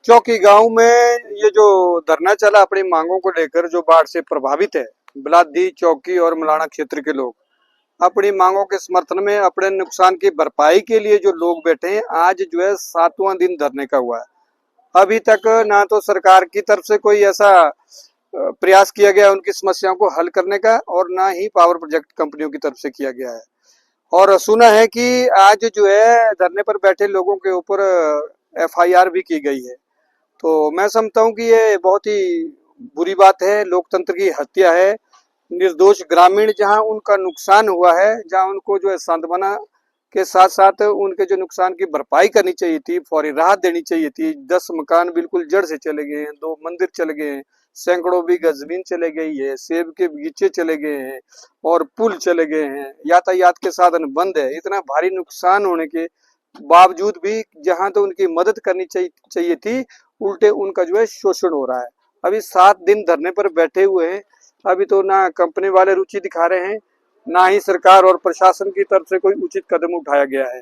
चौकी गांव में ये जो धरना चला अपनी मांगों को लेकर, जो बाढ़ से प्रभावित है बलादी, चौकी और मलाना क्षेत्र के लोग अपनी मांगों के समर्थन में अपने नुकसान की भरपाई के लिए जो लोग बैठे हैं, आज जो है 7वां दिन धरने का हुआ है। अभी तक ना तो सरकार की तरफ से कोई ऐसा प्रयास किया गया उनकी समस्याओं को हल करने का, और ना ही पावर प्रोजेक्ट कंपनियों की तरफ से किया गया है। और सुना है कि आज जो है धरने पर बैठे लोगों के ऊपर FIR भी की गई है। तो मैं समझता हूँ कि ये बहुत ही बुरी बात है, लोकतंत्र की हत्या है। निर्दोष ग्रामीण जहां उनका नुकसान हुआ है, जहां उनको जो है सांत्वना के साथ साथ उनके जो नुकसान की भरपाई करनी चाहिए थी, फौरी राहत देनी चाहिए थी। 10 मकान बिल्कुल जड़ से चले गए हैं, 2 मंदिर चले गए हैं, सैकड़ों बीघा जमीन चले गई है, सेब के बगीचे चले गए हैं और पुल चले गए हैं, यातायात के साधन बंद है। इतना भारी नुकसान होने के बावजूद भी जहां तो उनकी मदद करनी चाहिए थी, उल्टे उनका जो है शोषण हो रहा है। अभी 7 दिन धरने पर बैठे हुए हैं। अभी तो ना कंपनी वाले रुचि दिखा रहे हैं, ना ही सरकार और प्रशासन की तरफ से कोई उचित कदम उठाया गया है।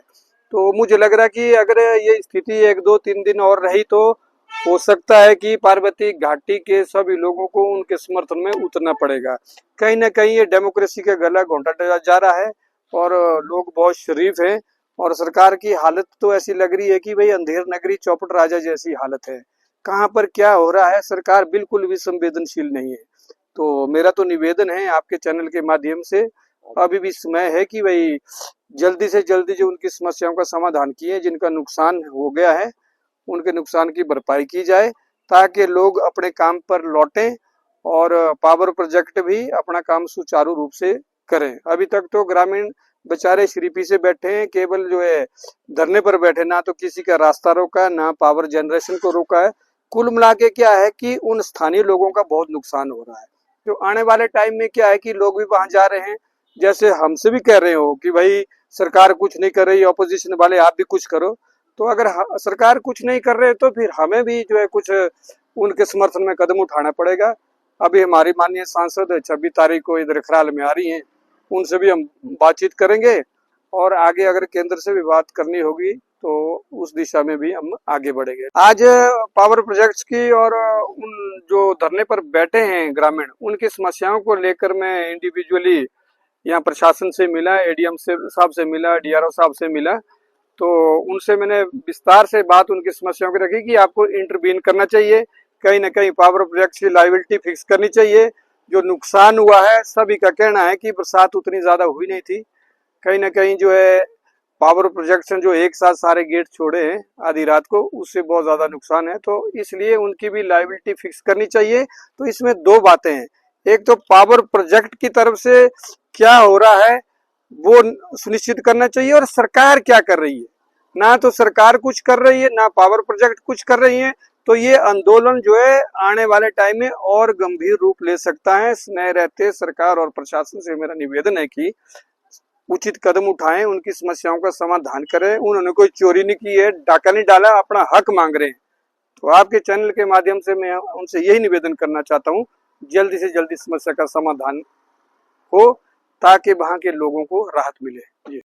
तो मुझे लग रहा है कि अगर ये स्थिति 1, 2, 3 दिन और रही तो हो सकता है कि पार्वती घाटी के सभी लोगों को उनके समर्थन में उतरना पड़ेगा। कहीं ना कहीं ये डेमोक्रेसी का गला घोंटा जा रहा है और लोग बहुत शरीफ हैं, और सरकार की हालत तो ऐसी लग रही है कि भाई अंधेर नगरी चौपट राजा जैसी हालत है। कहाँ पर क्या हो रहा है, सरकार बिल्कुल भी संवेदनशील नहीं है। तो मेरा तो निवेदन है आपके चैनल के माध्यम से, अभी भी समय है कि भाई जल्दी से जल्दी जो उनकी समस्याओं का समाधान किए, जिनका नुकसान हो गया है उनके नुकसान की भरपाई की जाए, ताकि लोग अपने काम पर लौटें और पावर प्रोजेक्ट भी अपना काम सुचारू रूप से करें। अभी तक तो ग्रामीण बेचारे शरीफी से बैठे हैं, केवल जो है धरने पर बैठे, ना तो किसी का रास्ता रोका, ना पावर जनरेशन को रोका है। कुल मिला के क्या है कि उन स्थानीय लोगों का बहुत नुकसान हो रहा है। जो आने वाले टाइम में क्या है कि लोग भी वहां जा रहे हैं, जैसे हमसे भी कह रहे हो कि भाई सरकार कुछ नहीं कर रही, ऑपोजिशन वाले आप भी कुछ करो। तो अगर सरकार कुछ नहीं कर रहे तो फिर हमें भी जो है कुछ उनके समर्थन में कदम उठाना पड़ेगा। अभी हमारी माननीय सांसद 26 तारीख को इधर खराल में आ रही हैं, उनसे भी हम बातचीत करेंगे, और आगे अगर केंद्र से भी बात करनी होगी तो उस दिशा में भी हम आगे बढ़ेंगे। आज पावर प्रोजेक्ट्स की और उन जो धरने पर बैठे हैं ग्रामीण, उनकी समस्याओं को लेकर मैं इंडिविजुअली यहाँ प्रशासन से मिला, ADM से साहब से मिला, DRO साहब से मिला। तो उनसे मैंने विस्तार से बात उनकी समस्याओं की रखी कि आपको इंटरवीन करना चाहिए, कहीं ना कहीं पावर प्रोजेक्ट की लायबिलिटी फिक्स करनी चाहिए। जो नुकसान हुआ है, सभी का कहना है कि बरसात उतनी ज्यादा हुई नहीं थी, कहीं ना कहीं जो है पावर प्रोजेक्ट जो एक साथ सारे गेट छोड़े हैं आधी रात को, उससे बहुत ज्यादा नुकसान है। तो इसलिए उनकी भी लायबिलिटी फिक्स करनी चाहिए। तो इसमें 2 बातें हैं, एक तो पावर प्रोजेक्ट की तरफ से क्या हो रहा है वो सुनिश्चित करना चाहिए, और सरकार क्या कर रही है। ना तो सरकार कुछ कर रही है, ना पावर प्रोजेक्ट कुछ कर रही है। तो ये आंदोलन जो है आने वाले टाइम में और गंभीर रूप ले सकता है। स्नेह रहते सरकार और प्रशासन से मेरा निवेदन है कि उचित कदम उठाएं, उनकी समस्याओं का समाधान करें। उन्होंने कोई चोरी नहीं की है, डाका नहीं डाला, अपना हक मांग रहे हैं। तो आपके चैनल के माध्यम से मैं उनसे यही निवेदन करना चाहता हूँ, जल्दी से जल्दी समस्या का समाधान हो, ताकि वहां के लोगों को राहत मिले। जी।